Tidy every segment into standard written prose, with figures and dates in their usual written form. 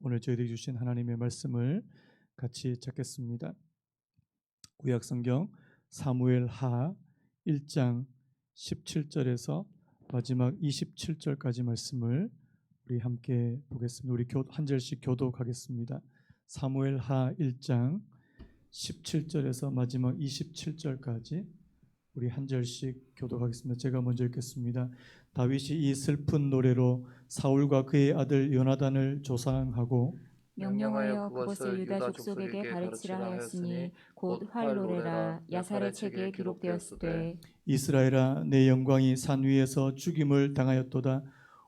오늘 저희들이 주신 하나님의 말씀을 같이 찾겠습니다. 구약성경 사무엘하 1장 17절에서 마지막 27절까지 말씀을 우리 함께 보겠습니다. 우리 한 절씩 교독하겠습니다. 사무엘하 1장 17절에서 마지막 27절까지 우리 한 절씩 교독하겠습니다. 제가 먼저 읽겠습니다. 다윗이 이 슬픈 노래로 사울과 그의 아들 요나단을 조상하고 명령하여 그것을 유다 족속에게 가르치라 하였으니 곧 활노래라. 야살의 책에 기록되었으되 이스라엘아 내 영광이 산 위에서 죽임을 당하였도다.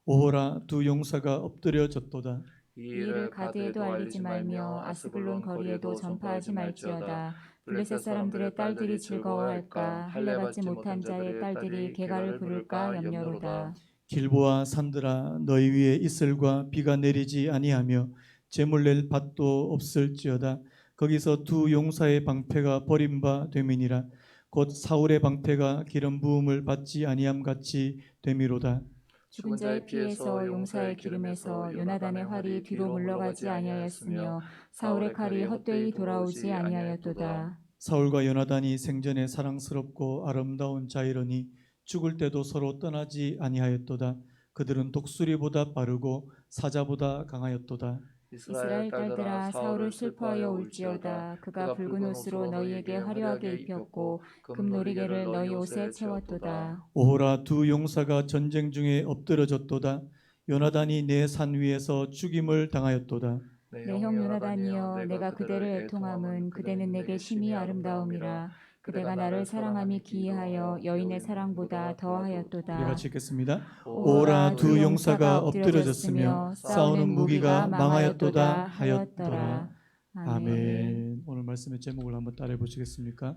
오호라 두 용사가 엎드려졌도다. 이 일을 가드에도 알리지 말며 아스글론 거리에도 전파하지 말지어다. 블레셋 사람들의 딸들이 즐거워할까? 할례 받지 못한 자의 딸들이 개가를 부를까 염려로다. 길보아 산들아 너희 위에 이슬과 비가 내리지 아니하며 재물 낼 밭도 없을지어다. 거기서 두 용사의 방패가 버림바 됨이니라. 곧 사울의 방패가 기름 부음을 받지 아니함 같이 됨이로다. 죽은 자의 피에서 용사의 기름에서 요나단의 활이 뒤로 물러가지 아니하였으며 사울의 칼이 헛되이 돌아오지 아니하였도다. 사울과 요나단이 생전에 사랑스럽고 아름다운 자이러니 죽을 때도 서로 떠나지 아니하였도다. 그들은 독수리보다 빠르고 사자보다 강하였도다. 이스라엘 딸들아 사울을 슬퍼하여 울지어다. 그가 붉은 옷으로 너희에게 화려하게 입혔고 금놀이개를 너희 옷에 채웠도다. 오호라 두 용사가 전쟁 중에 엎드러졌도다. 요나단이 내 산 위에서 죽임을 당하였도다. 내 형 요나단이여 내가 그대를 애통함은 그대는 내게 심히 아름다움이라. 그대가 나를 사랑함이 기이하여 여인의 사랑보다 더하였도다. 우리 같이 읽겠습니다. 오라 두 용사가 엎드려졌으며 싸우는 무기가 망하였도다 하였더라. 아멘. 오늘 말씀의 제목을 한번 따라해 보시겠습니까?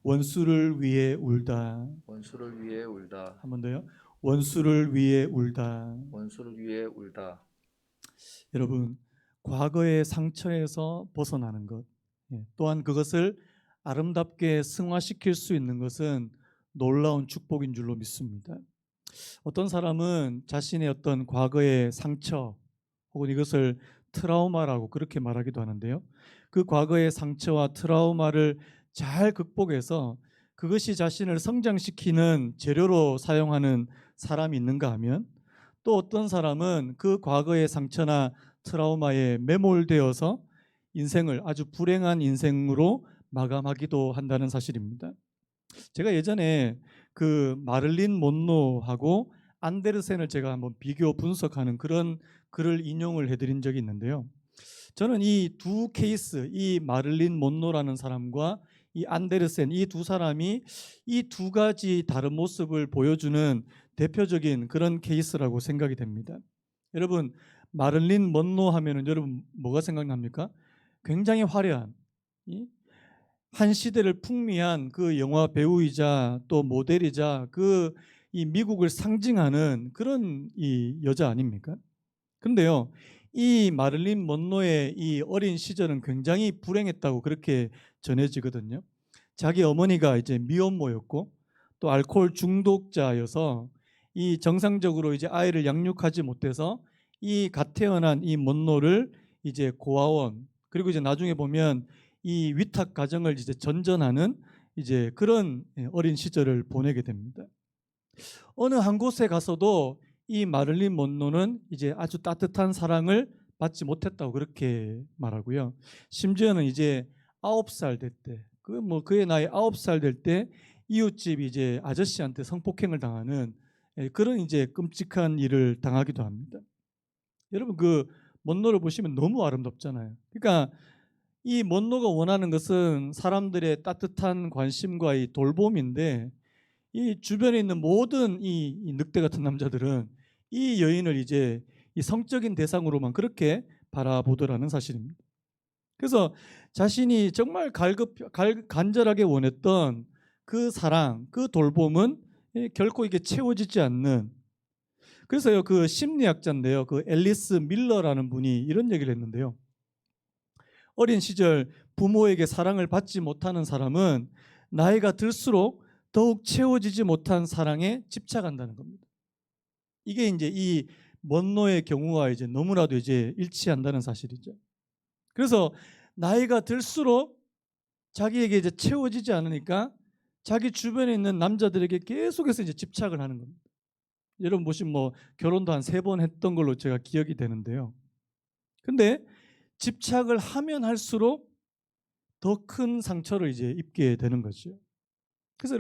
원수를 위해 울다. 원수를 위해 울다. 한 번 더요. 원수를 위해 울다. 원수를 위해 울다. 여러분, 과거의 상처에서 벗어나는 것, 또한 그것을 아름답게 승화시킬 수 있는 것은 놀라운 축복인 줄로 믿습니다. 어떤 사람은 자신의 어떤 과거의 상처 혹은 이것을 트라우마라고 그렇게 말하기도 하는데요. 그 과거의 상처와 트라우마를 잘 극복해서 그것이 자신을 성장시키는 재료로 사용하는 사람이 있는가 하면, 또 어떤 사람은 그 과거의 상처나 트라우마에 매몰되어서 인생을 아주 불행한 인생으로 마감하기도 한다는 사실입니다. 제가 예전에 그 마를린 몬로하고 안데르센을 제가 한번 비교 분석하는 그런 글을 인용을 해드린 적이 있는데요. 저는 이 두 케이스, 이 마를린 몬로라는 사람과 이 안데르센, 이 두 사람이 이 두 가지 다른 모습을 보여주는 대표적인 그런 케이스라고 생각이 됩니다. 여러분, 마를린 몬로 하면은 여러분 뭐가 생각납니까? 굉장히 화려한, 한 시대를 풍미한 그 영화 배우이자 또 모델이자 그 이 미국을 상징하는 그런 이 여자 아닙니까? 근데요, 이 마릴린 먼로의 이 어린 시절은 굉장히 불행했다고 그렇게 전해지거든요. 자기 어머니가 이제 미혼모였고 또 알코올 중독자여서 이 정상적으로 이제 아이를 양육하지 못해서 이 갓 태어난 이 먼로를 이제 고아원, 그리고 이제 나중에 보면 이 위탁 가정을 이제 전전하는 이제 그런 어린 시절을 보내게 됩니다. 어느 한 곳에 가서도 이 마릴린 먼로는 이제 아주 따뜻한 사랑을 받지 못했다고 그렇게 말하고요. 심지어는 이제 9살 될 때, 그의 나이 9살 될 때 이웃집 이제 아저씨한테 성폭행을 당하는 그런 이제 끔찍한 일을 당하기도 합니다. 여러분, 그 먼로를 보시면 너무 아름답잖아요. 그러니까 이 먼로가 원하는 것은 사람들의 따뜻한 관심과 이 돌봄인데, 이 주변에 있는 모든 이 늑대 같은 남자들은 이 여인을 이제 이 성적인 대상으로만 그렇게 바라보더라는 사실입니다. 그래서 자신이 정말 간절하게 원했던 그 사랑, 그 돌봄은 결코 이게 채워지지 않는. 그래서요, 그 심리학자인데요, 그 앨리스 밀러라는 분이 이런 얘기를 했는데요. 어린 시절 부모에게 사랑을 받지 못하는 사람은 나이가 들수록 더욱 채워지지 못한 사랑에 집착한다는 겁니다. 이게 이제 이 먼노의 경우와 이제 너무나도 이제 일치한다는 사실이죠. 그래서 나이가 들수록 자기에게 이제 채워지지 않으니까 자기 주변에 있는 남자들에게 계속해서 이제 집착을 하는 겁니다. 여러분 보시면 뭐 결혼도 한 3번 했던 걸로 제가 기억이 되는데요. 근데 집착을 하면 할수록 더 큰 상처를 이제 입게 되는 거죠. 그래서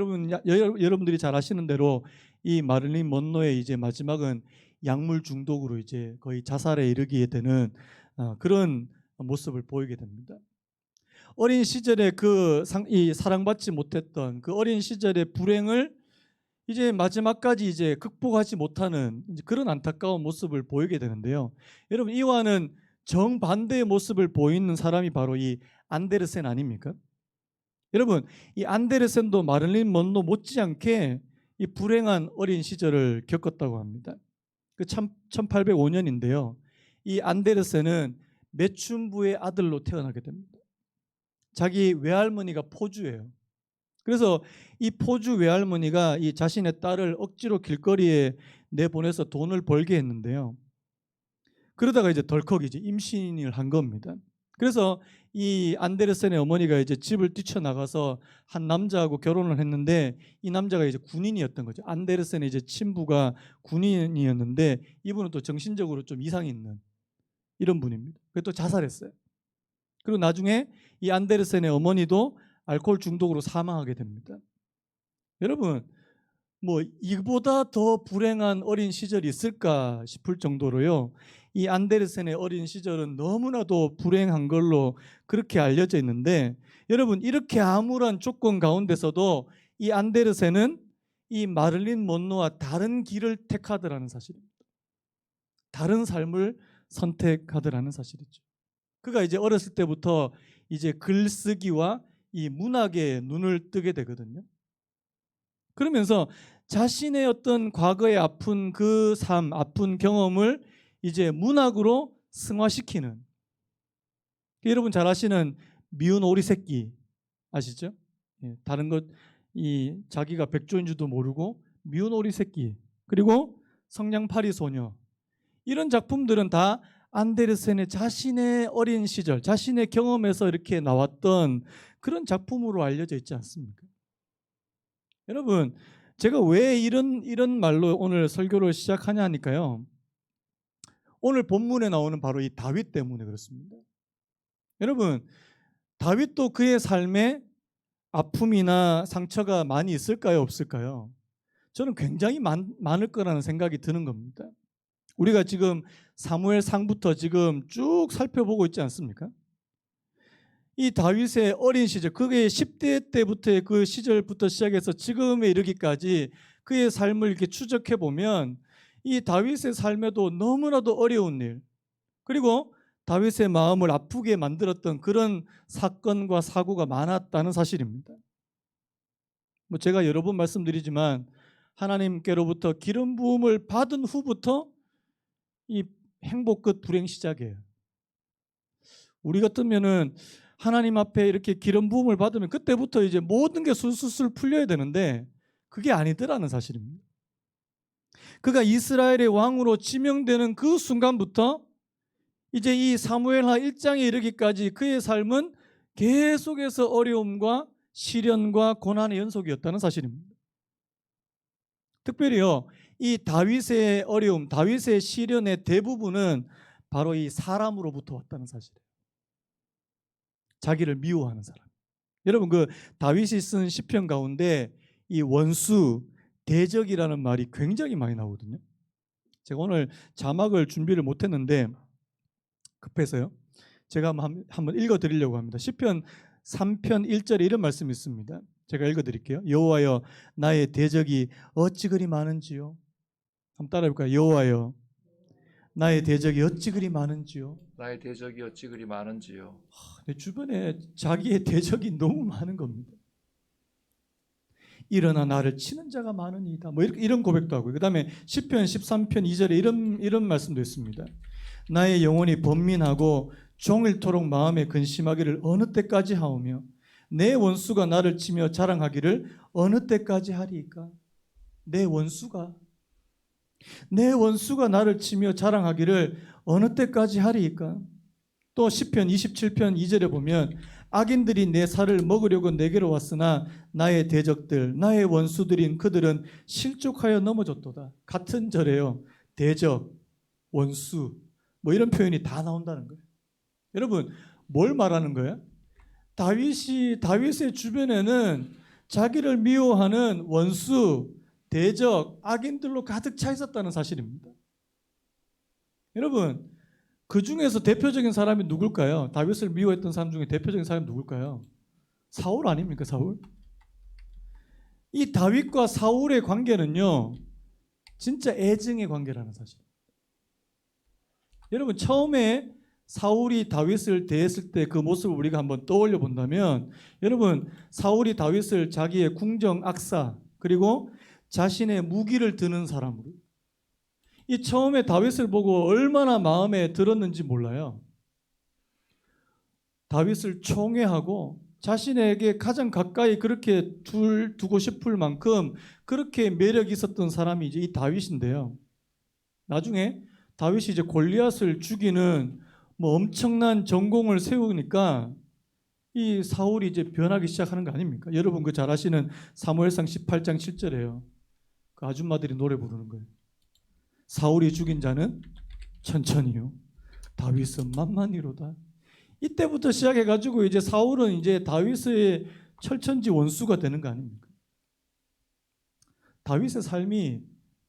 여러분들이 잘 아시는 대로 이 마릴린 먼로의 이제 마지막은 약물 중독으로 이제 거의 자살에 이르게 되는 그런 모습을 보이게 됩니다. 어린 시절에 이 사랑받지 못했던 그 어린 시절의 불행을 이제 마지막까지 이제 극복하지 못하는 이제 그런 안타까운 모습을 보이게 되는데요. 여러분 이와는 정반대의 모습을 보이는 사람이 바로 이 안데르센 아닙니까? 여러분 이 안데르센도 마릴린 먼로 못지않게 이 불행한 어린 시절을 겪었다고 합니다. 그 1805년인데요. 이 안데르센은 매춘부의 아들로 태어나게 됩니다. 자기 외할머니가 포주예요. 그래서 이 포주 외할머니가 이 자신의 딸을 억지로 길거리에 내보내서 돈을 벌게 했는데요. 그러다가 이제 덜컥 이제 임신을 한 겁니다. 그래서 이 안데르센의 어머니가 이제 집을 뛰쳐나가서 한 남자하고 결혼을 했는데 이 남자가 이제 군인이었던 거죠. 안데르센의 이제 친부가 군인이었는데 이분은 또 정신적으로 좀 이상이 있는 이런 분입니다. 그래서 또 자살했어요. 그리고 나중에 이 안데르센의 어머니도 알코올 중독으로 사망하게 됩니다. 여러분 뭐 이보다 더 불행한 어린 시절이 있을까 싶을 정도로요. 이 안데르센의 어린 시절은 너무나도 불행한 걸로 그렇게 알려져 있는데 여러분 이렇게 암울한 조건 가운데서도 이 안데르센은 이 마릴린 먼로와 다른 길을 택하더라는 사실입니다. 다른 삶을 선택하더라는 사실이죠. 그가 이제 어렸을 때부터 이제 글쓰기와 이 문학에 눈을 뜨게 되거든요. 그러면서 자신의 어떤 과거의 아픈 그 삶, 아픈 경험을 이제 문학으로 승화시키는, 여러분 잘 아시는 미운 오리 새끼 아시죠? 다른 것 이 자기가 백조인 줄도 모르고 미운 오리 새끼, 그리고 성냥팔이 소녀, 이런 작품들은 다 안데르센의 자신의 어린 시절, 자신의 경험에서 이렇게 나왔던 그런 작품으로 알려져 있지 않습니까? 여러분, 제가 왜 이런 말로 오늘 설교를 시작하냐 하니까요. 오늘 본문에 나오는 바로 이 다윗 때문에 그렇습니다. 여러분, 다윗도 그의 삶에 아픔이나 상처가 많이 있을까요? 없을까요? 저는 굉장히 많을 거라는 생각이 드는 겁니다. 우리가 지금 사무엘상부터 지금 쭉 살펴보고 있지 않습니까? 이 다윗의 어린 시절, 그게 10대 때부터의 그 시절부터 시작해서 지금에 이르기까지 그의 삶을 이렇게 추적해 보면 이 다윗의 삶에도 너무나도 어려운 일, 그리고 다윗의 마음을 아프게 만들었던 그런 사건과 사고가 많았다는 사실입니다. 뭐 제가 여러 번 말씀드리지만 하나님께로부터 기름 부음을 받은 후부터 이 행복 끝 불행 시작이에요. 우리 같으면은 하나님 앞에 이렇게 기름 부음을 받으면 그때부터 이제 모든 게 술술술 풀려야 되는데 그게 아니더라는 사실입니다. 그가 이스라엘의 왕으로 지명되는 그 순간부터 이제 이 사무엘하 1장에 이르기까지 그의 삶은 계속해서 어려움과 시련과 고난의 연속이었다는 사실입니다. 특별히요, 이 다윗의 어려움, 다윗의 시련의 대부분은 바로 이 사람으로부터 왔다는 사실이에요. 자기를 미워하는 사람. 여러분 그 다윗이 쓴 시편 가운데 이 원수, 대적이라는 말이 굉장히 많이 나오거든요. 제가 오늘 자막을 준비를 못했는데 급해서요. 제가 한번 읽어드리려고 합니다. 시편 3편 1절에 이런 말씀이 있습니다. 제가 읽어드릴게요. 여호와여 나의 대적이 어찌 그리 많은지요. 한번 따라해볼까요? 여호와여 나의 대적이 어찌 그리 많은지요. 나의 대적이 어찌 그리 많은지요. 내 주변에 자기의 대적이 너무 많은 겁니다. 일어나 나를 치는 자가 많으니이다. 뭐 이런 고백도 하고요. 그다음에 시편 13편 2절에 이런 말씀도 있습니다. 나의 영혼이 번민하고 종일토록 마음에 근심하기를 어느 때까지 하오며 내 원수가 나를 치며 자랑하기를 어느 때까지 하리이까. 내 원수가, 내 원수가 나를 치며 자랑하기를 어느 때까지 하리이까? 또 시편 27편 2절에 보면 악인들이 내 살을 먹으려고 내게로 왔으나 나의 대적들 나의 원수들인 그들은 실족하여 넘어졌도다. 같은 절에요. 대적, 원수 뭐 이런 표현이 다 나온다는 거예요. 여러분 뭘 말하는 거예요? 다윗의 주변에는 자기를 미워하는 원수, 대적, 악인들로 가득 차 있었다는 사실입니다. 여러분 그 중에서 대표적인 사람이 누굴까요? 다윗을 미워했던 사람 중에 대표적인 사람이 누굴까요? 사울 아닙니까? 사울? 이 다윗과 사울의 관계는요 진짜 애증의 관계라는 사실. 여러분 처음에 사울이 다윗을 대했을 때 그 모습을 우리가 한번 떠올려 본다면 여러분 사울이 다윗을 자기의 궁정 악사 그리고 자신의 무기를 드는 사람으로 이 처음에 다윗을 보고 얼마나 마음에 들었는지 몰라요. 다윗을 총애하고 자신에게 가장 가까이 그렇게 두고 싶을 만큼 그렇게 매력이 있었던 사람이 이제 이 다윗인데요. 나중에 다윗이 이제 골리앗을 죽이는 뭐 엄청난 전공을 세우니까 이 사울이 이제 변하기 시작하는 거 아닙니까? 여러분 그 잘 아시는 사무엘상 18장 7절에요. 그 아줌마들이 노래 부르는 거예요. 사울이 죽인 자는 천천히요 다윗은 만만히로다. 이때부터 시작해가지고 이제 사울은 이제 다윗의 철천지 원수가 되는 거 아닙니까? 다윗의 삶이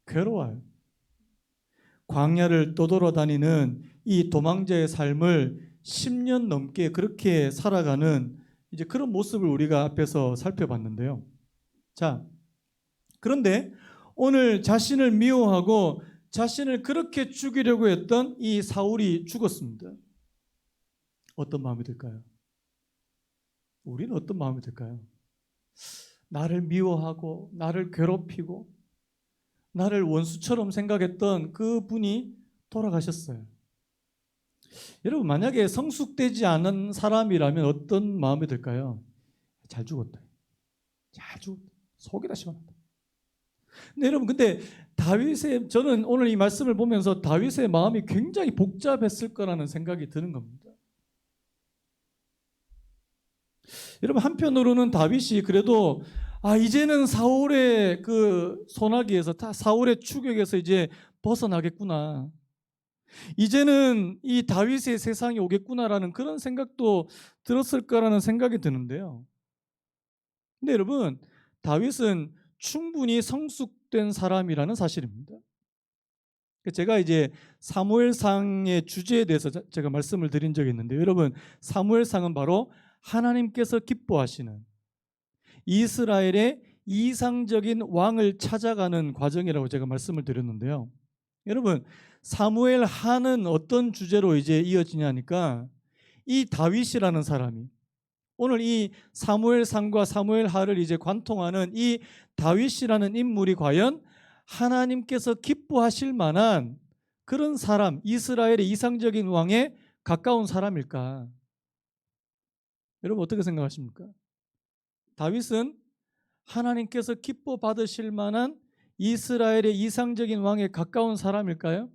괴로워요. 광야를 떠돌아다니는 이 도망자의 삶을 10년 넘게 그렇게 살아가는 이제 그런 모습을 우리가 앞에서 살펴봤는데요. 자, 그런데 오늘 자신을 미워하고 자신을 그렇게 죽이려고 했던 이 사울이 죽었습니다. 어떤 마음이 들까요? 우리는 어떤 마음이 들까요? 나를 미워하고 나를 괴롭히고 나를 원수처럼 생각했던 그 분이 돌아가셨어요. 여러분 만약에 성숙되지 않은 사람이라면 어떤 마음이 들까요? 잘 죽었다. 잘 죽었다. 속이 다 시원하다. 근데 여러분 근데 저는 오늘 이 말씀을 보면서 다윗의 마음이 굉장히 복잡했을 거라는 생각이 드는 겁니다. 여러분 한편으로는 다윗이 그래도 이제는 사울의 그 소나기에서 사울의 추격에서 이제 벗어나겠구나. 이제는 이 다윗의 세상이 오겠구나라는 그런 생각도 들었을 거라는 생각이 드는데요. 근데 여러분 다윗은 충분히 성숙된 사람이라는 사실입니다. 제가 이제 사무엘상의 주제에 대해서 제가 말씀을 드린 적이 있는데 여러분 사무엘상은 바로 하나님께서 기뻐하시는 이스라엘의 이상적인 왕을 찾아가는 과정이라고 제가 말씀을 드렸는데요. 여러분 사무엘 하는 어떤 주제로 이제 이어지냐니까 이 다윗이라는 사람이 오늘 이 사무엘상과 사무엘하를 이제 관통하는 이 다윗이라는 인물이 과연 하나님께서 기뻐하실 만한 그런 사람, 이스라엘의 이상적인 왕에 가까운 사람일까? 여러분 어떻게 생각하십니까? 다윗은 하나님께서 기뻐 받으실 만한 이스라엘의 이상적인 왕에 가까운 사람일까요?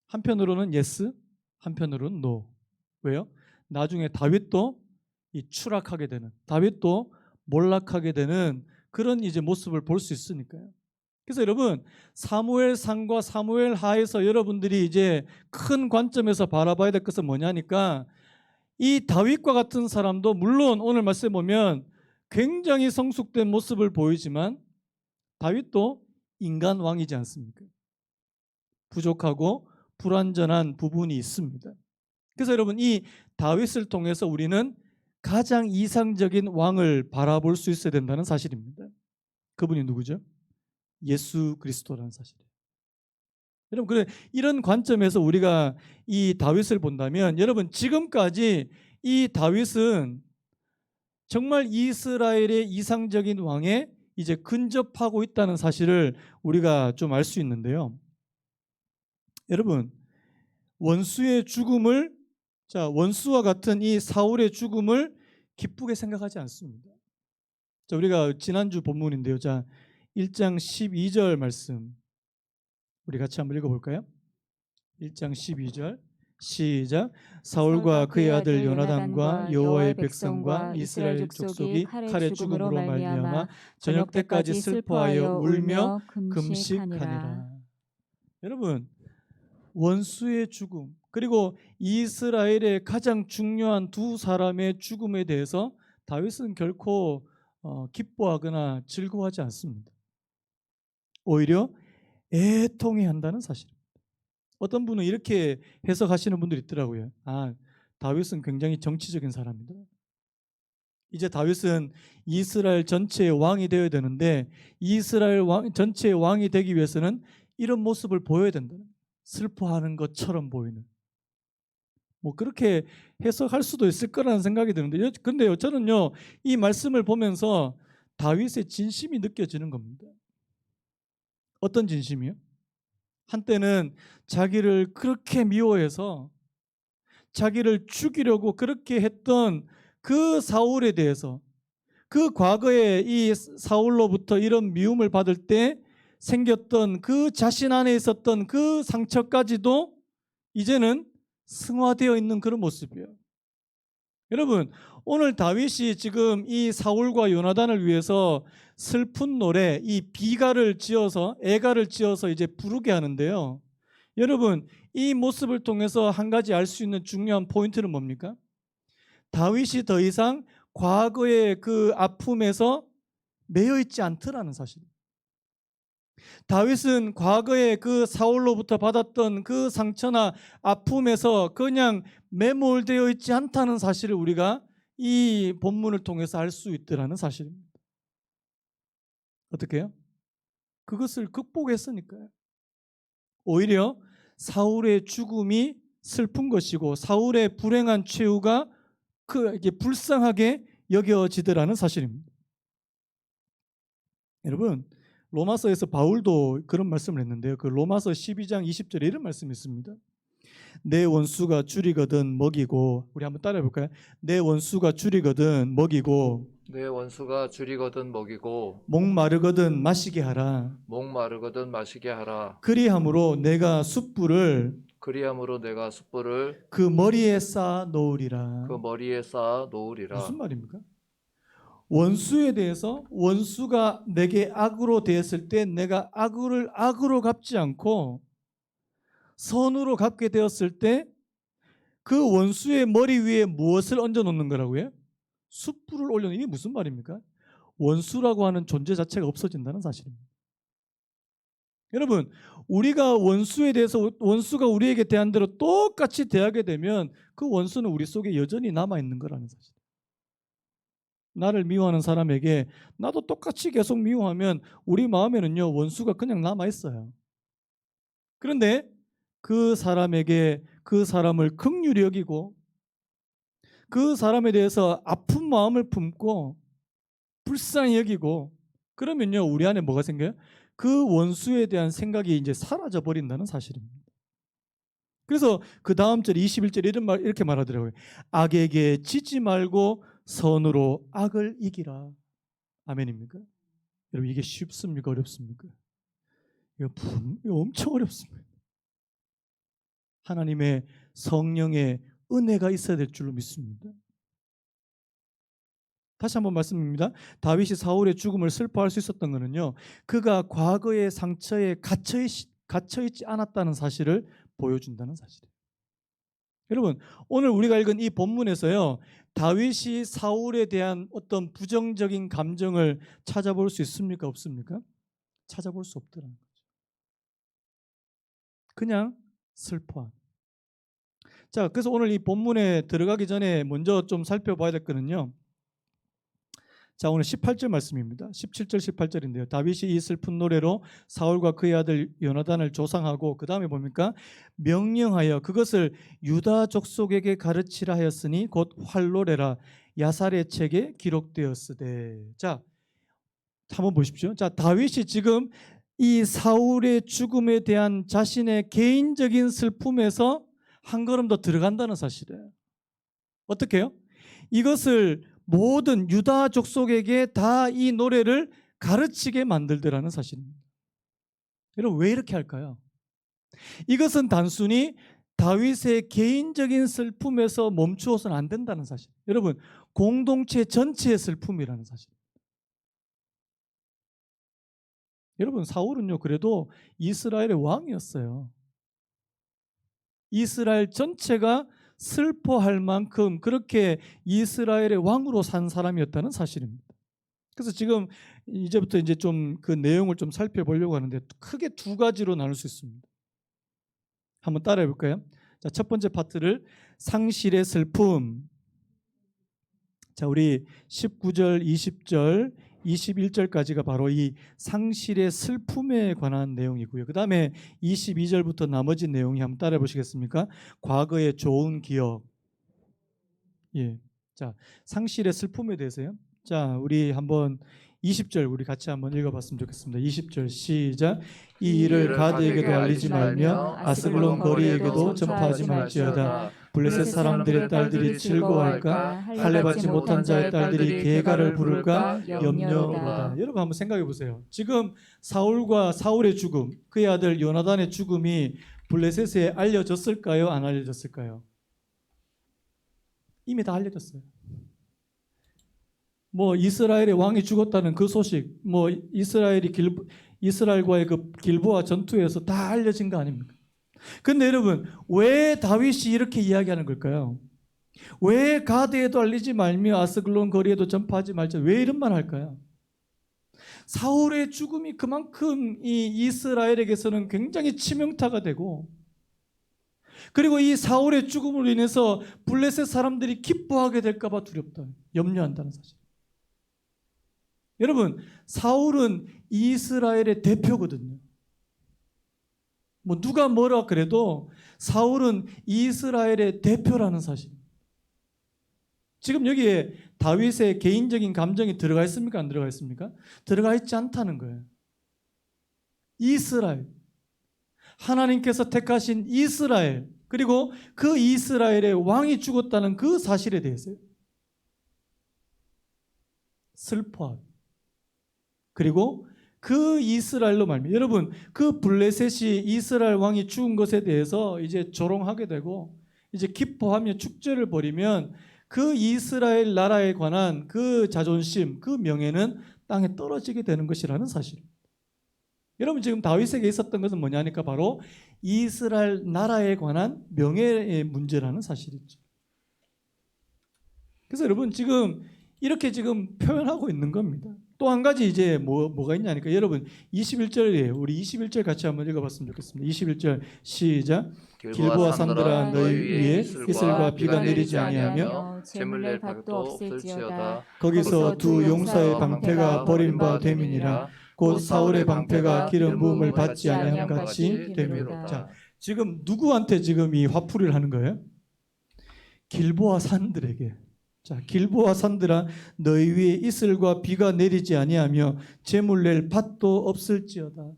한편으로는 yes, 한편으로는 no. 왜요? 나중에 다윗도 추락하게 되는, 다윗도 몰락하게 되는 그런 이제 모습을 볼 수 있으니까요. 그래서 여러분 사무엘상과 사무엘하에서 여러분들이 이제 큰 관점에서 바라봐야 될 것은 뭐냐니까 이 다윗과 같은 사람도 물론 오늘 말씀에 보면 굉장히 성숙된 모습을 보이지만 다윗도 인간 왕이지 않습니까? 부족하고 불완전한 부분이 있습니다. 그래서 여러분 이 다윗을 통해서 우리는 가장 이상적인 왕을 바라볼 수 있어야 된다는 사실입니다. 그분이 누구죠? 예수 그리스도라는 사실이에요. 여러분 그래 이런 관점에서 우리가 이 다윗을 본다면 여러분 지금까지 이 다윗은 정말 이스라엘의 이상적인 왕에 이제 근접하고 있다는 사실을 우리가 좀 알 수 있는데요. 여러분 원수의 죽음을 원수와 같은 이 사울의 죽음을 기쁘게 생각하지 않습니다. 우리가 지난주 본문인데요. 1장 12절 말씀 우리 같이 한번 읽어볼까요? 1장 12절 시작. 사울과 그의 아들 요나단과 여호와의 백성과 이스라엘 족속이 칼의 죽음으로 말미암아 저녁 때까지 슬퍼하여 울며 금식하니라. 여러분, 원수의 죽음 그리고 이스라엘의 가장 중요한 두 사람의 죽음에 대해서 다윗은 결코 기뻐하거나 즐거워하지 않습니다. 오히려 애통해한다는 사실입니다. 어떤 분은 이렇게 해석하시는 분들이 있더라고요. 다윗은 굉장히 정치적인 사람이다. 이제 다윗은 이스라엘 전체의 왕이 되어야 되는데 이스라엘 전체의 왕이 되기 위해서는 이런 모습을 보여야 된다. 슬퍼하는 것처럼 보이는. 뭐 그렇게 해석할 수도 있을 거라는 생각이 드는데, 근데요, 저는요 이 말씀을 보면서 다윗의 진심이 느껴지는 겁니다. 어떤 진심이요? 한때는 자기를 그렇게 미워해서 자기를 죽이려고 그렇게 했던 그 사울에 대해서, 그 과거에 이 사울로부터 이런 미움을 받을 때 생겼던 그 자신 안에 있었던 그 상처까지도 이제는 승화되어 있는 그런 모습이에요. 여러분, 오늘 다윗이 지금 이 사울과 요나단을 위해서 슬픈 노래, 이 비가를 지어서 애가를 지어서 이제 부르게 하는데요. 여러분, 이 모습을 통해서 한 가지 알 수 있는 중요한 포인트는 뭡니까? 다윗이 더 이상 과거의 그 아픔에서 매여 있지 않더라는 사실입니다. 다윗은 과거에 그 사울로부터 받았던 그 상처나 아픔에서 그냥 매몰되어 있지 않다는 사실을 우리가 이 본문을 통해서 알 수 있더라는 사실입니다. 어떻게 해요? 그것을 극복했으니까요. 오히려 사울의 죽음이 슬픈 것이고 사울의 불행한 최후가 이게 불쌍하게 여겨지더라는 사실입니다. 여러분, 로마서에서 바울도 그런 말씀을 했는데요. 그 로마서 12장 20절에 이런 말씀이 있습니다. 내 원수가 줄이거든 먹이고, 우리 한번 따라해 볼까요? 내 원수가 줄이거든 먹이고, 내 원수가 줄이거든 먹이고 목마르거든 마시게 하라. 목마르거든 마시게 하라. 그리함으로 내가 숯불을 그리함으로 내가 숯불을 그 머리에 쌓아 놓으리라. 그 머리에 쌓아 놓으리라. 무슨 말입니까? 원수에 대해서 원수가 내게 악으로 대했을 때 내가 악으로 갚지 않고 선으로 갚게 되었을 때 그 원수의 머리 위에 무엇을 얹어 놓는 거라고요? 숯불을 올려놓는. 이게 무슨 말입니까? 원수라고 하는 존재 자체가 없어진다는 사실입니다. 여러분, 우리가 원수에 대해서 원수가 우리에게 대한 대로 똑같이 대하게 되면 그 원수는 우리 속에 여전히 남아있는 거라는 사실. 나를 미워하는 사람에게 나도 똑같이 계속 미워하면 우리 마음에는요 원수가 그냥 남아있어요. 그런데 그 사람에게 그 사람을 긍휼히 여기고 그 사람에 대해서 아픈 마음을 품고 불쌍히 여기고 그러면요 우리 안에 뭐가 생겨요? 그 원수에 대한 생각이 이제 사라져 버린다는 사실입니다. 그래서 그 다음 절 21절 이렇게 말하더라고요. 악에게 지지 말고 선으로 악을 이기라. 아멘입니까? 여러분, 이게 쉽습니까? 어렵습니까? 이거 엄청 어렵습니다. 하나님의 성령의 은혜가 있어야 될 줄로 믿습니다. 다시 한번 말씀드립니다. 다윗이 사울의 죽음을 슬퍼할 수 있었던 것은요, 그가 과거의 상처에 갇혀있지 않았다는 사실을 보여준다는 사실이에요. 여러분, 오늘 우리가 읽은 이 본문에서요, 다윗이 사울에 대한 어떤 부정적인 감정을 찾아볼 수 있습니까? 없습니까? 찾아볼 수 없더라는 거죠. 그냥 슬퍼한. 자, 그래서 오늘 이 본문에 들어가기 전에 먼저 좀 살펴봐야 될 거는요. 자, 오늘 18절 말씀입니다. 17절 18절인데요. 다윗이 이 슬픈 노래로 사울과 그의 아들 요나단을 조상하고 그 다음에 뭡니까? 명령하여 그것을 유다 족속에게 가르치라 하였으니 곧 활로레라 야살의 책에 기록되었으되. 자, 한번 보십시오. 자, 다윗이 지금 이 사울의 죽음에 대한 자신의 개인적인 슬픔에서 한 걸음 더 들어간다는 사실이에요. 어떻게 해요? 이것을 모든 유다 족속에게 다 이 노래를 가르치게 만들더라는 사실입니다. 여러분, 왜 이렇게 할까요? 이것은 단순히 다윗의 개인적인 슬픔에서 멈추어서는 안 된다는 사실. 여러분, 공동체 전체의 슬픔이라는 사실. 여러분, 사울은요 그래도 이스라엘의 왕이었어요. 이스라엘 전체가 슬퍼할 만큼 그렇게 이스라엘의 왕으로 산 사람이었다는 사실입니다. 그래서 지금 이제부터 이제 좀 그 내용을 좀 살펴보려고 하는데 크게 두 가지로 나눌 수 있습니다. 한번 따라해 볼까요? 자, 첫 번째 파트를 상실의 슬픔. 자, 우리 19절, 20절, 21절까지가 바로 이 상실의 슬픔에 관한 내용이고요. 그 다음에 22절부터 나머지 내용이 한번 따라해 보시겠습니까? 과거의 좋은 기억. 예. 자, 상실의 슬픔에 대해서요. 자, 우리 한번 20절 우리 같이 한번 읽어봤으면 좋겠습니다. 20절 시작. 이 일을 가드에게도 알리지 말며 아스글론 거리에게도 전파하지 말지어다. 블레셋 사람들의 딸들이 즐거워할까? 할례받지 못한 자의 딸들이 계가를 부를까? 염려로다. 여러분 한번 생각해 보세요. 지금 사울의 죽음, 그의 아들 요나단의 죽음이 블레셋에 알려졌을까요? 안 알려졌을까요? 이미 다 알려졌어요. 뭐 이스라엘의 왕이 죽었다는 그 소식, 뭐 이스라엘과의 그 길보아 전투에서 다 알려진 거 아닙니까? 근데 여러분, 왜 다윗이 이렇게 이야기하는 걸까요? 왜 가드에도 알리지 말며 아스글론 거리에도 전파하지 말자, 왜 이런 말 할까요? 사울의 죽음이 그만큼 이 이스라엘에게서는 굉장히 치명타가 되고, 그리고 이 사울의 죽음으로 인해서 블레셋 사람들이 기뻐하게 될까 봐 두렵다, 염려한다는 사실. 여러분, 사울은 이스라엘의 대표거든요. 뭐 누가 뭐라 그래도 사울은 이스라엘의 대표라는 사실. 지금 여기에 다윗의 개인적인 감정이 들어가 있습니까? 안 들어가 있습니까? 들어가 있지 않다는 거예요. 이스라엘, 하나님께서 택하신 이스라엘, 그리고 그 이스라엘의 왕이 죽었다는 그 사실에 대해서요. 슬퍼하고, 그리고 그 이스라엘로 말미암아, 여러분, 그 블레셋이 이스라엘 왕이 죽은 것에 대해서 이제 조롱하게 되고 이제 기뻐하며 축제를 벌이면 그 이스라엘 나라에 관한 그 자존심, 그 명예는 땅에 떨어지게 되는 것이라는 사실. 여러분, 지금 다윗에게 있었던 것은 뭐냐니까 바로 이스라엘 나라에 관한 명예의 문제라는 사실이죠. 그래서 여러분, 지금 이렇게 지금 표현하고 있는 겁니다. 또 한 가지 이제 뭐가 있냐니까, 여러분 21절이에요. 우리 21절 같이 한번 읽어봤으면 좋겠습니다. 21절 시작. 길보아 산들아 너희 위에 이슬과 비가 내리지 아니하며 재물낼 밭도 없을지어다. 거기서 두 용사의 방패가 버린 바 됨이니라. 곧 사울의 방패가 기름 부음을 받지 아니함 같이 되미로다. 자, 지금 누구한테 지금 이 화풀이를 하는 거예요? 길보아 산들에게. 자, 길보아 산들아 너희 위에 이슬과 비가 내리지 아니하며 재물 낼 밭도 없을지어다.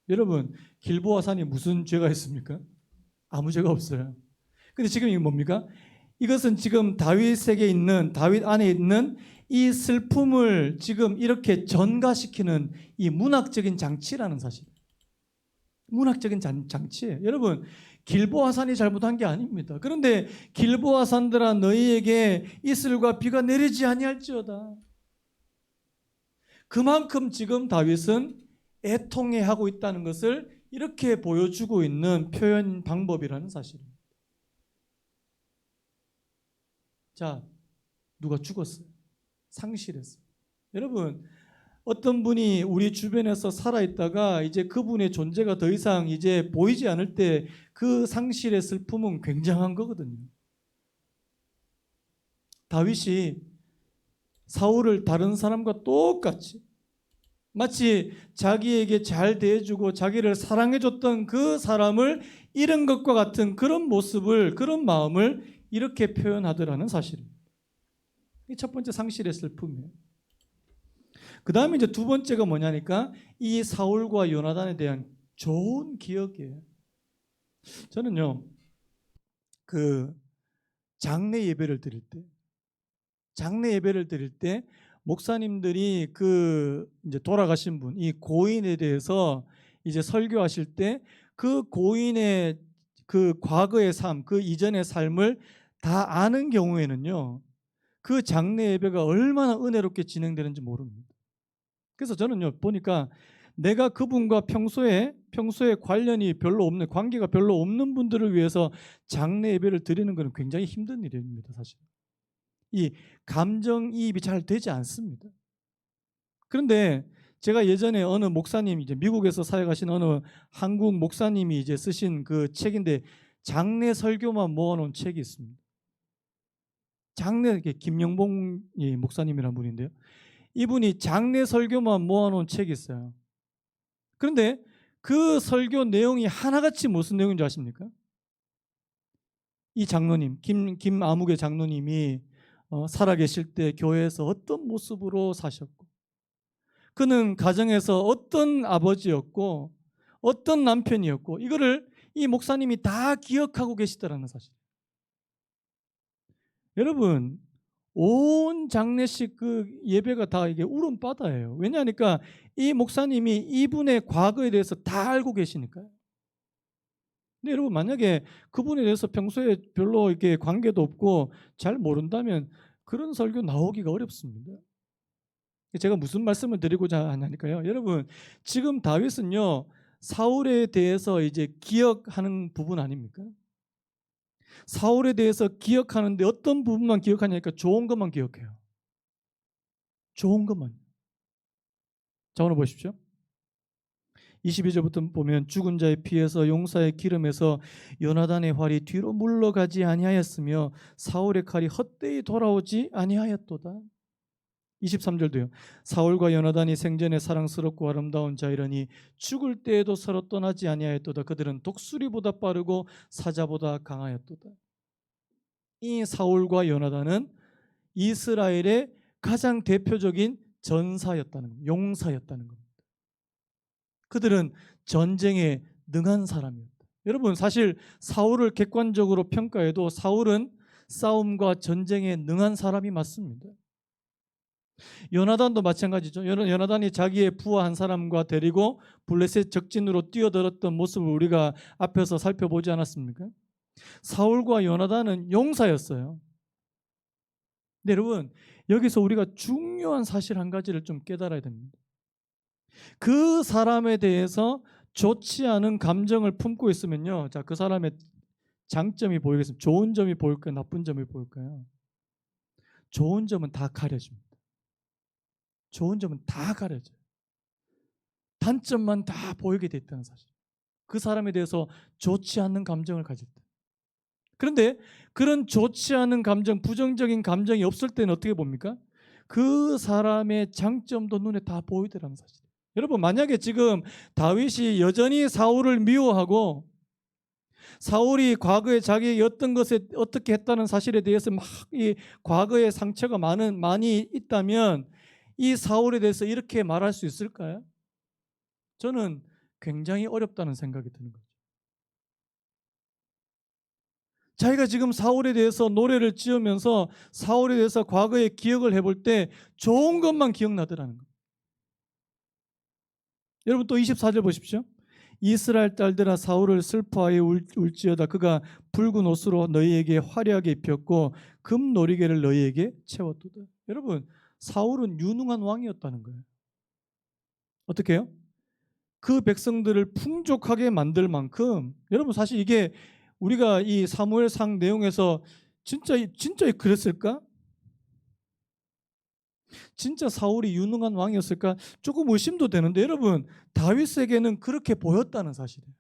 여러분, 길보아 산이 무슨 죄가 있습니까? 아무 죄가 없어요. 근데 지금 이게 뭡니까? 이것은 지금 다윗 안에 있는 이 슬픔을 지금 이렇게 전가시키는 이 문학적인 장치라는 사실. 문학적인 장치예요. 여러분, 길보아 산이 잘못한 게 아닙니다. 그런데 길보아 산들아 너희에게 이슬과 비가 내리지 아니할지어다. 그만큼 지금 다윗은 애통해하고 있다는 것을 이렇게 보여주고 있는 표현 방법이라는 사실입니다. 자, 누가 죽었어요? 상실했어요. 여러분, 어떤 분이 우리 주변에서 살아있다가 이제 그분의 존재가 더 이상 이제 보이지 않을 때 그 상실의 슬픔은 굉장한 거거든요. 다윗이 사울을 다른 사람과 똑같이 마치 자기에게 잘 대해주고 자기를 사랑해줬던 그 사람을 잃은 것과 같은 그런 모습을, 그런 마음을 이렇게 표현하더라는 사실입니다. 이 첫 번째 상실의 슬픔이에요. 그 다음에 이제 두 번째가 뭐냐니까 이 사울과 요나단에 대한 좋은 기억이에요. 저는요, 그 장례 예배를 드릴 때 목사님들이 그 이제 돌아가신 분, 이 고인에 대해서 이제 설교하실 때 그 고인의 그 과거의 삶, 그 이전의 삶을 다 아는 경우에는요, 그 장례 예배가 얼마나 은혜롭게 진행되는지 모릅니다. 그래서 저는요, 보니까 내가 그분과 평소에 관련이 별로 없는, 관계가 별로 없는 분들을 위해서 장례 예배를 드리는 것은 굉장히 힘든 일입니다, 사실. 이 감정이입이 잘 되지 않습니다. 그런데 제가 예전에 어느 목사님, 이제 미국에서 사역하신 어느 한국 목사님이 이제 쓰신 그 책인데, 장례 설교만 모아놓은 책이 있습니다. 장례, 김영봉 목사님이라는 분인데요. 이분이 장례 설교만 모아놓은 책이 있어요. 그런데 그 설교 내용이 하나같이 무슨 내용인 줄 아십니까? 이 장로님, 김아무개 장로님이 살아계실 때 교회에서 어떤 모습으로 사셨고, 그는 가정에서 어떤 아버지였고 어떤 남편이었고, 이거를 이 목사님이 다 기억하고 계시더라는 사실. 여러분, 온 장례식 그 예배가 다 이게 울음바다예요. 왜냐하니까 이 목사님이 이분의 과거에 대해서 다 알고 계시니까요. 근데 여러분, 만약에 그분에 대해서 평소에 별로 이렇게 관계도 없고 잘 모른다면 그런 설교 나오기가 어렵습니다. 제가 무슨 말씀을 드리고자 하냐니까요. 여러분, 지금 다윗은요, 사울에 대해서 이제 기억하는 부분 아닙니까? 사울에 대해서 기억하는데 어떤 부분만 기억하냐니까 좋은 것만 기억해요. 좋은 것만. 자, 오늘 보십시오. 22절부터 보면 죽은 자의 피에서 용사의 기름에서 요나단의 활이 뒤로 물러가지 아니하였으며 사울의 칼이 헛되이 돌아오지 아니하였도다. 23절도요. 사울과 요나단이 생전에 사랑스럽고 아름다운 자이러니 죽을 때에도 서로 떠나지 아니하였도다. 그들은 독수리보다 빠르고 사자보다 강하였도다. 이 사울과 요나단은 이스라엘의 가장 대표적인 전사였다는 겁니다. 용사였다는 겁니다. 그들은 전쟁에 능한 사람이었다. 여러분, 사실 사울을 객관적으로 평가해도 사울은 싸움과 전쟁에 능한 사람이 맞습니다. 요나단도 마찬가지죠. 요나단이 자기의 부하 한 사람과 데리고 블레셋 적진으로 뛰어들었던 모습을 우리가 앞에서 살펴보지 않았습니까? 사울과 요나단은 용사였어요. 근데 여러분, 여기서 우리가 중요한 사실 한 가지를 좀 깨달아야 됩니다. 그 사람에 대해서 좋지 않은 감정을 품고 있으면요, 자, 그 사람의 장점이 보이겠습니다. 좋은 점이 보일까요? 나쁜 점이 보일까요? 좋은 점은 다 가려집니다. 좋은 점은 다 가려져요. 단점만 다 보이게 돼 있다는 사실. 그 사람에 대해서 좋지 않는 감정을 가질 때. 그런데 그런 좋지 않은 감정, 부정적인 감정이 없을 때는 어떻게 봅니까? 그 사람의 장점도 눈에 다 보이더라는 사실. 여러분, 만약에 지금 다윗이 여전히 사울을 미워하고 사울이 과거에 자기에게 어떤 것에 어떻게 했다는 사실에 대해서 막 이 과거의 상처가 많이 있다면 이 사울에 대해서 이렇게 말할 수 있을까요? 저는 굉장히 어렵다는 생각이 드는 거죠. 자기가 지금 사울에 대해서 노래를 지으면서 사울에 대해서 과거의 기억을 해볼 때 좋은 것만 기억나더라는 거예요. 여러분, 또 24절 보십시오. 이스라엘 딸들아, 사울을 슬퍼하여 울지어다. 그가 붉은 옷으로 너희에게 화려하게 입혔고 금 놀이개를 너희에게 채웠도다. 여러분, 사울은 유능한 왕이었다는 거예요. 어떻게 해요? 그 백성들을 풍족하게 만들 만큼, 여러분, 사실 이게 우리가 이 사무엘상 내용에서 진짜 그랬을까? 진짜 사울이 유능한 왕이었을까? 조금 의심도 되는데, 여러분, 다윗에게는 그렇게 보였다는 사실이에요.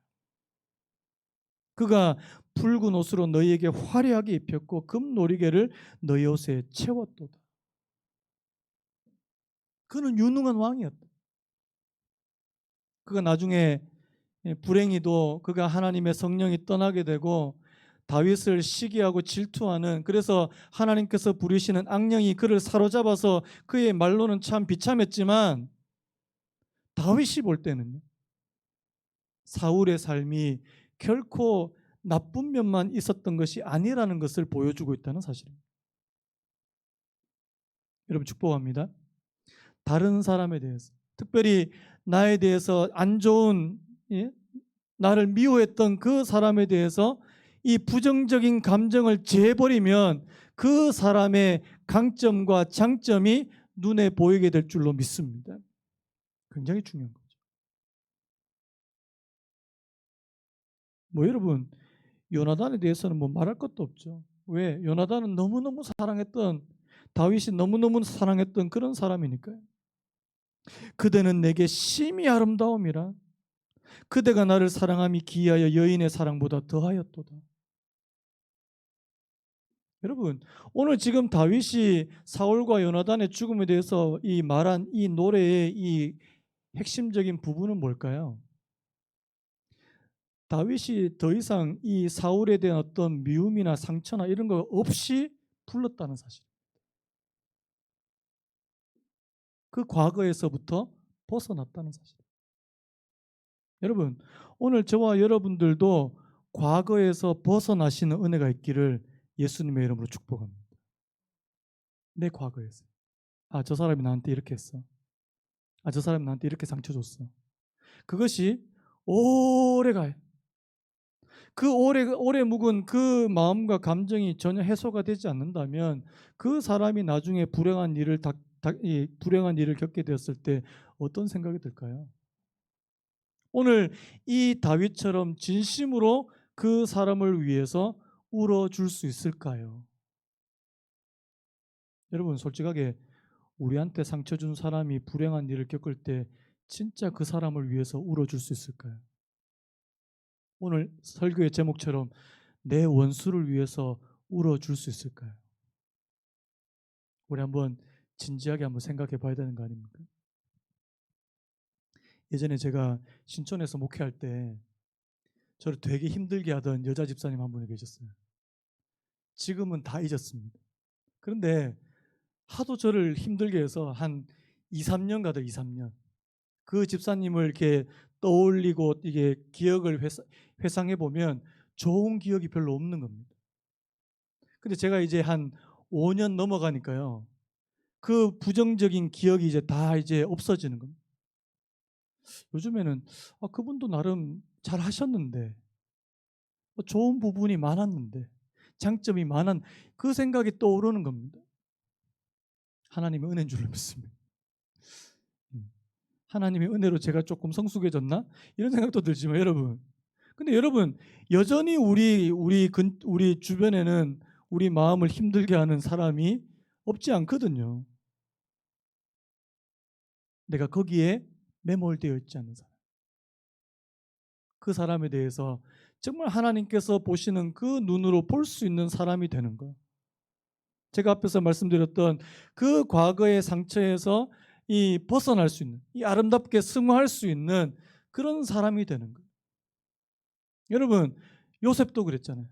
그가 붉은 옷으로 너희에게 화려하게 입혔고 금 놀이개를 너희 옷에 채웠도다. 그는 유능한 왕이었다. 그가 나중에 불행히도 그가 하나님의 성령이 떠나게 되고 다윗을 시기하고 질투하는, 그래서 하나님께서 부리시는 악령이 그를 사로잡아서 그의 말로는 참 비참했지만 다윗이 볼 때는요, 사울의 삶이 결코 나쁜 면만 있었던 것이 아니라는 것을 보여주고 있다는 사실입니다. 여러분, 축복합니다. 다른 사람에 대해서, 특별히 나에 대해서 안 좋은 나를 미워했던 그 사람에 대해서 이 부정적인 감정을 재버리면 그 사람의 강점과 장점이 눈에 보이게 될 줄로 믿습니다. 굉장히 중요한 거죠. 여러분, 요나단에 대해서는 말할 것도 없죠. 왜? 요나단은 너무너무 사랑했던, 다윗이 너무너무 사랑했던 그런 사람이니까요. 그대는 내게 심히 아름다움이라, 그대가 나를 사랑함이 기이하여 여인의 사랑보다 더하였도다. 여러분, 오늘 지금 다윗이 사울과 요나단의 죽음에 대해서 이 말한 이 노래의 이 핵심적인 부분은 뭘까요? 다윗이 더 이상 이 사울에 대한 어떤 미움이나 상처나 이런 거 없이 불렀다는 사실. 그 과거에서부터 벗어났다는 사실. 여러분, 오늘 저와 여러분들도 과거에서 벗어나시는 은혜가 있기를 예수님의 이름으로 축복합니다. 내 과거에서. 저 사람이 나한테 이렇게 했어. 저 사람이 나한테 이렇게 상처 줬어. 그것이 오래 가요. 그 오래 묵은 그 마음과 감정이 전혀 해소가 되지 않는다면 그 사람이 나중에 불행한 일을 겪게 되었을 때 어떤 생각이 들까요? 오늘 이 다윗처럼 진심으로 그 사람을 위해서 울어줄 수 있을까요? 여러분, 솔직하게 우리한테 상처 준 사람이 불행한 일을 겪을 때 진짜 그 사람을 위해서 울어줄 수 있을까요? 오늘 설교의 제목처럼 내 원수를 위해서 울어줄 수 있을까요? 우리 한번 진지하게 한번 생각해 봐야 되는 거 아닙니까? 예전에 제가 신촌에서 목회할 때 저를 되게 힘들게 하던 여자 집사님 한 분이 계셨어요. 지금은 다 잊었습니다. 그런데 하도 저를 힘들게 해서 한 2, 3년 가도 2, 3년 그 집사님을 이렇게 떠올리고 이게 기억을 회상해 보면 좋은 기억이 별로 없는 겁니다. 근데 제가 이제 한 5년 넘어가니까요. 그 부정적인 기억이 이제 다 이제 없어지는 겁니다. 요즘에는 그분도 나름 잘 하셨는데 좋은 부분이 많았는데 장점이 많은 그 생각이 떠오르는 겁니다. 하나님의 은혜인 줄로 믿습니다. 하나님의 은혜로 제가 조금 성숙해졌나? 이런 생각도 들지만 여러분, 근데 여러분 여전히 우리 주변에는 우리 마음을 힘들게 하는 사람이 없지 않거든요. 내가 거기에 매몰되어 있지 않는 사람. 그 사람에 대해서 정말 하나님께서 보시는 그 눈으로 볼 수 있는 사람이 되는 거예요. 제가 앞에서 말씀드렸던 그 과거의 상처에서 이 벗어날 수 있는, 이 아름답게 승화할 수 있는 그런 사람이 되는 거예요. 여러분, 요셉도 그랬잖아요.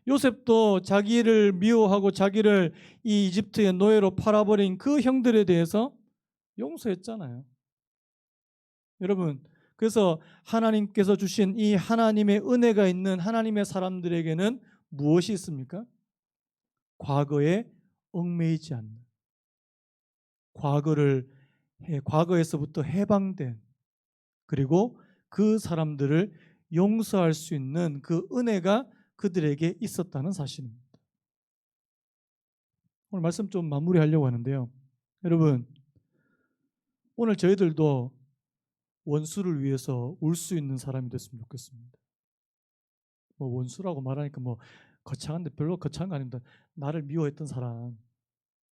요셉도 자기를 미워하고 자기를 이 이집트의 노예로 팔아버린 그 형들에 대해서 용서했잖아요. 여러분, 그래서 하나님께서 주신 이 하나님의 은혜가 있는 하나님의 사람들에게는 무엇이 있습니까? 과거에 얽매이지 않는, 과거에서부터 해방된, 그리고 그 사람들을 용서할 수 있는 그 은혜가 그들에게 있었다는 사실입니다. 오늘 말씀 좀 마무리하려고 하는데요. 여러분, 오늘 저희들도 원수를 위해서 울 수 있는 사람이 됐으면 좋겠습니다. 원수라고 말하니까 거창한데 별로 거창한 거 아닙니다. 나를 미워했던 사람,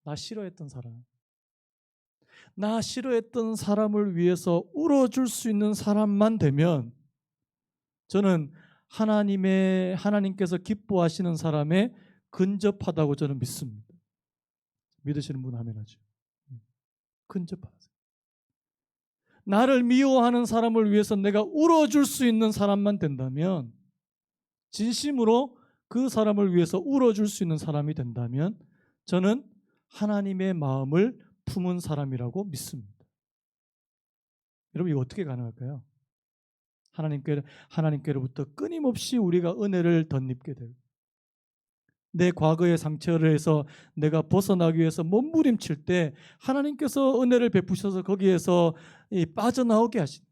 나 싫어했던 사람, 나 싫어했던 사람을 위해서 울어줄 수 있는 사람만 되면 저는 하나님께서 기뻐하시는 사람에 근접하다고 저는 믿습니다. 믿으시는 분 아멘 하죠. 근접하세요. 나를 미워하는 사람을 위해서 내가 울어줄 수 있는 사람만 된다면, 진심으로 그 사람을 위해서 울어줄 수 있는 사람이 된다면 저는 하나님의 마음을 품은 사람이라고 믿습니다. 여러분, 이거 어떻게 가능할까요? 하나님께로부터 끊임없이 우리가 은혜를 덧입게 되고, 내 과거의 상처를 해서 내가 벗어나기 위해서 몸부림칠 때 하나님께서 은혜를 베푸셔서 거기에서 빠져나오게 하신,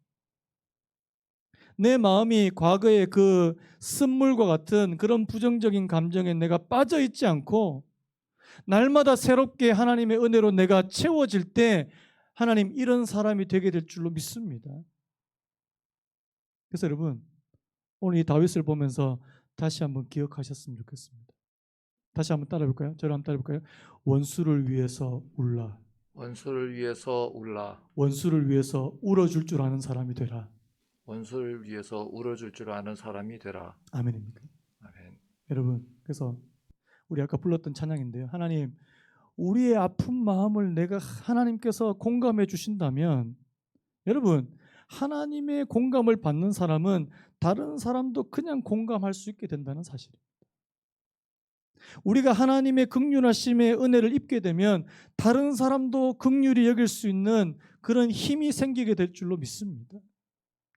내 마음이 과거의 그 쓴물과 같은 그런 부정적인 감정에 내가 빠져 있지 않고 날마다 새롭게 하나님의 은혜로 내가 채워질 때 하나님 이런 사람이 되게 될 줄로 믿습니다. 그래서 여러분 오늘 이 다윗을 보면서 다시 한번 기억하셨으면 좋겠습니다. 다시 한번 따라해볼까요? 저를 한번 따라해볼까요? 원수를 위해서 울라. 원수를 위해서 울라. 원수를 위해서 울어줄 줄 아는 사람이 되라. 원수를 위해서 울어줄 줄 아는 사람이 되라. 아멘입니까? 아멘. 여러분, 그래서 우리 아까 불렀던 찬양인데요. 하나님, 우리의 아픈 마음을 내가 하나님께서 공감해 주신다면 여러분, 하나님의 공감을 받는 사람은 다른 사람도 그냥 공감할 수 있게 된다는 사실입니다. 우리가 하나님의 긍휼하심의 은혜를 입게 되면 다른 사람도 긍휼히 여길 수 있는 그런 힘이 생기게 될 줄로 믿습니다.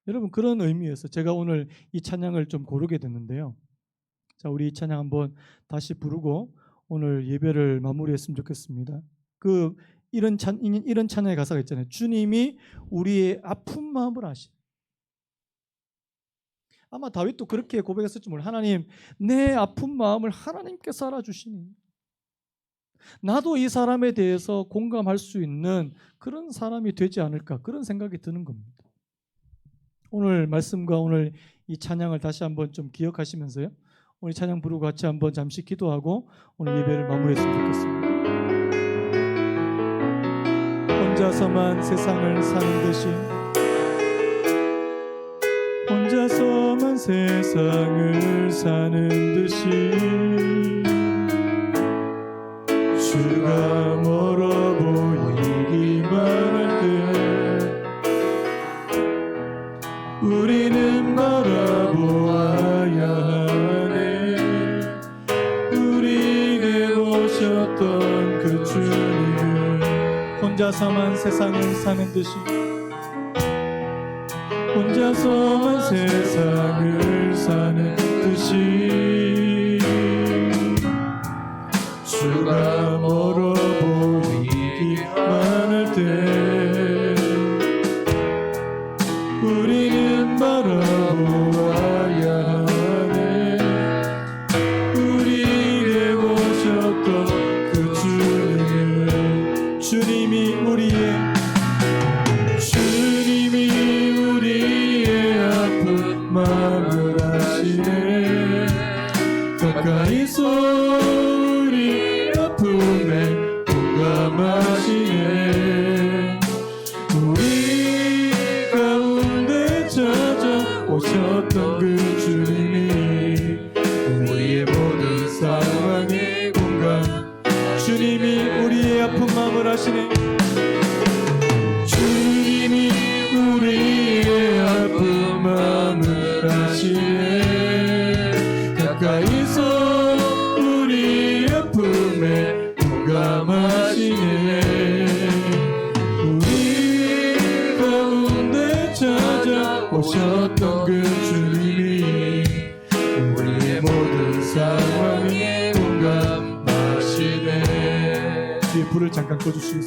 여러분, 그런 의미에서 제가 오늘 이 찬양을 좀 고르게 됐는데요. 자, 우리 이 찬양 한번 다시 부르고 오늘 예배를 마무리했으면 좋겠습니다. 이런 찬양의 가사가 있잖아요. 주님이 우리의 아픈 마음을 아시네. 아마 다윗도 그렇게 고백했을지 몰라요. 하나님, 내 아픈 마음을 하나님께서 알아주시니 나도 이 사람에 대해서 공감할 수 있는 그런 사람이 되지 않을까, 그런 생각이 드는 겁니다. 오늘 말씀과 오늘 이 찬양을 다시 한번 좀 기억하시면서요, 오늘 찬양 부르고 같이 한번 잠시 기도하고 오늘 예배를 마무리했으면 좋겠습니다. 혼자서만 세상을 사는 듯이, 혼자서만 세상을 사는 듯이, 주가 멀어 보이기만 할 때 우리는 바라보아야 하네. 우리에게 오셨던 그 주님을 혼자서만 세상을 사는 듯이, 혼자서만 세상을 사는 듯이, 주가 멀어 보이기만 할 때 우리는 바라보아야 하네. 우리에게 오셨던 그 주님을, 주님이 우리의 아픈 마음을 아시네. 가까이서 우리 아픔에 공감하시네. 우리 가운데 찾아오셨던 그 주님이 우리의 모든 상황에 공감, 주님이 우리의 아픈 마음을 아시네. 주님이 우리의 아픈 마음을 아시네. 가까이서 우리 아픔에 공감하시네. 우리 가운데 찾아오셨던 그 주님이 우리의 모든 상황에 공감하시네. 뒤에 불을 잠깐 꺼주시겠습니다.